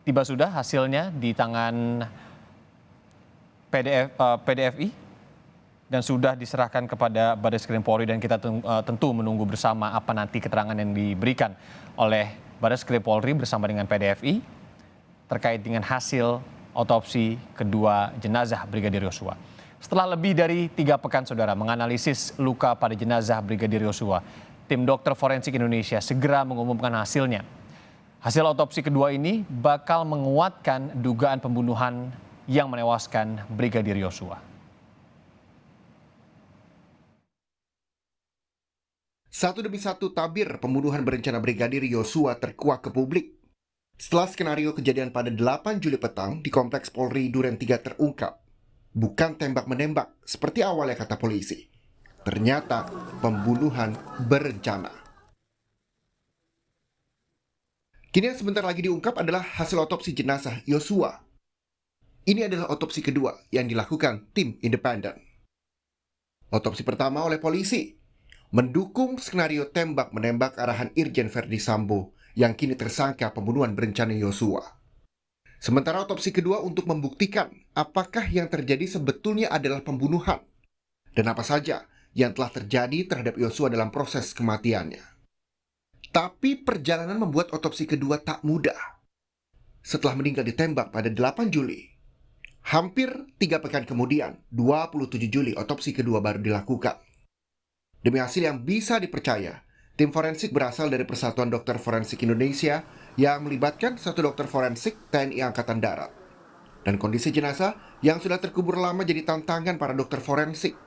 tiba sudah hasilnya di tangan PDFI dan sudah diserahkan kepada Barreskrim Polri, dan kita tentu menunggu bersama apa nanti keterangan yang diberikan oleh Barreskrim Polri bersama dengan PDFI terkait dengan hasil otopsi kedua jenazah Brigadir Yosua. Setelah lebih dari 3 pekan, saudara, menganalisis luka pada jenazah Brigadir Yosua, tim dokter forensik Indonesia segera mengumumkan hasilnya. Hasil otopsi kedua ini bakal menguatkan dugaan pembunuhan yang menewaskan Brigadir Yosua. Satu demi satu tabir pembunuhan berencana Brigadir Yosua terkuak ke publik. Setelah skenario kejadian pada 8 Juli petang di Kompleks Polri Duren 3 terungkap, bukan tembak-menembak seperti awalnya kata polisi. Ternyata pembunuhan berencana. Kini yang sebentar lagi diungkap adalah hasil otopsi jenazah Yosua. Ini adalah otopsi kedua yang dilakukan tim independen. Otopsi pertama oleh polisi mendukung skenario tembak-menembak arahan Irjen Verdi Sambo yang kini tersangka pembunuhan berencana Yosua. Sementara otopsi kedua untuk membuktikan apakah yang terjadi sebetulnya adalah pembunuhan dan apa saja yang telah terjadi terhadap Yosua dalam proses kematiannya. Tapi perjalanan membuat otopsi kedua tak mudah. Setelah meninggal ditembak pada 8 Juli, hampir 3 pekan kemudian, 27 Juli, otopsi kedua baru dilakukan. Demi hasil yang bisa dipercaya, tim forensik berasal dari Persatuan Dokter Forensik Indonesia yang melibatkan 1 dokter forensik TNI Angkatan Darat. Dan kondisi jenazah yang sudah terkubur lama jadi tantangan para dokter forensik.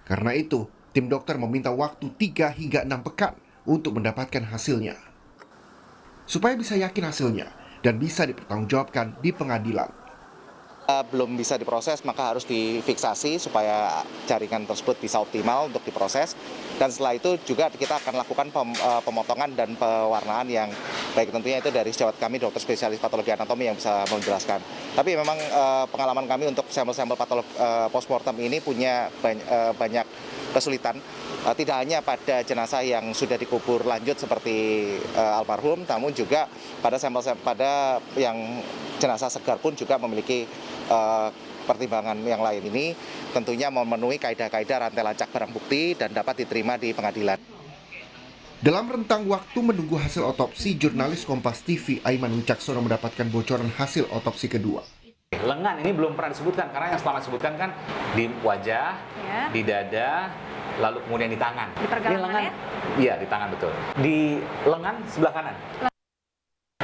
Karena itu, tim dokter meminta waktu 3 hingga 6 pekan untuk mendapatkan hasilnya. Supaya bisa yakin hasilnya dan bisa dipertanggungjawabkan di pengadilan. Belum bisa diproses, maka harus difiksasi supaya jaringan tersebut bisa optimal untuk diproses. Dan setelah itu juga kita akan lakukan pemotongan dan pewarnaan yang baik, tentunya itu dari sejawat kami dokter spesialis patologi anatomi yang bisa menjelaskan. Tapi memang pengalaman kami untuk sampel-sampel patologi postmortem ini punya banyak kesulitan. Tidak hanya pada jenazah yang sudah dikubur lanjut seperti almarhum, namun juga pada sampel-sampel pada yang jenazah segar pun juga memiliki pertimbangan yang lain. Ini tentunya memenuhi kaidah-kaidah rantai lacak barang bukti dan dapat diterima di pengadilan. Dalam rentang waktu menunggu hasil otopsi, jurnalis Kompas TV Aiman Wicaksono mendapatkan bocoran hasil otopsi kedua. Lengan ini belum pernah disebutkan, karena yang selama disebutkan kan di wajah, ya, di dada, lalu kemudian di tangan. Di pergelangan, ini lengan, ya? Iya, di tangan, betul. Di lengan sebelah kanan.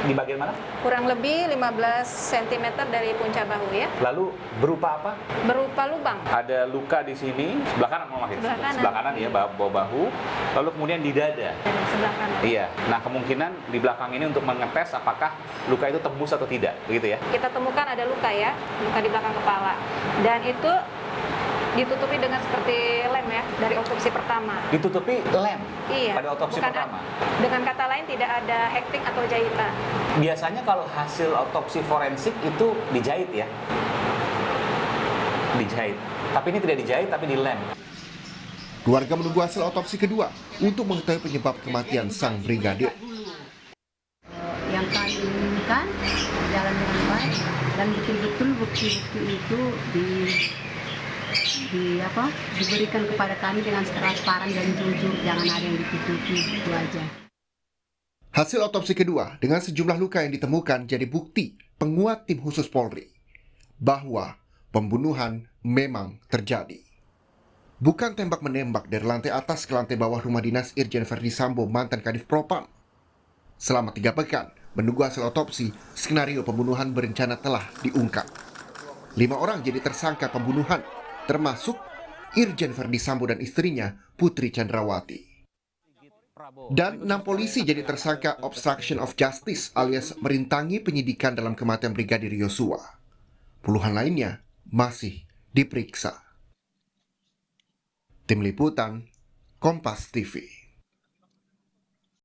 Di bagian mana? Kurang lebih 15 cm dari puncak bahu, ya. Lalu berupa apa? Berupa lubang. Ada luka di sini, sebelah kanan memakai. Sebelah kanan, ya, bawah bahu. Lalu kemudian di dada. Sebelah kanan. Iya. Nah, kemungkinan di belakang ini untuk mengetes apakah luka itu tembus atau tidak, begitu ya? Kita temukan ada luka, ya, luka di belakang kepala. Dan itu ditutupi dengan seperti lem, ya, dari otopsi pertama. Ditutupi lem? Iya. Pada otopsi pertama? Dengan kata lain tidak ada hektik atau jahitan. Biasanya kalau hasil otopsi forensik itu dijahit, ya? Dijahit. Tapi ini tidak dijahit, tapi dilem. Keluarga menunggu hasil otopsi kedua untuk mengetahui penyebab kematian sang brigadir. Yang kami inginkan berjalan dengan baik dan betul-betul bukti-bukti itu diberikan kepada kami dengan transparan dan jujur, jangan ada yang ditutupi, itu aja. Hasil otopsi kedua dengan sejumlah luka yang ditemukan jadi bukti penguat tim khusus Polri bahwa pembunuhan memang terjadi. Bukan tembak-menembak dari lantai atas ke lantai bawah rumah dinas Irjen Verdi Sambo, mantan Kadif Propam. Selama 3 pekan menunggu hasil otopsi, skenario pembunuhan berencana telah diungkap. 5 orang jadi tersangka pembunuhan, termasuk Irjen Verdi Sambo dan istrinya Putri Chandrawati. Dan 6 polisi jadi tersangka obstruction of justice alias merintangi penyidikan dalam kematian Brigadir Yosua. Puluhan lainnya masih diperiksa. Tim Liputan, Kompas TV.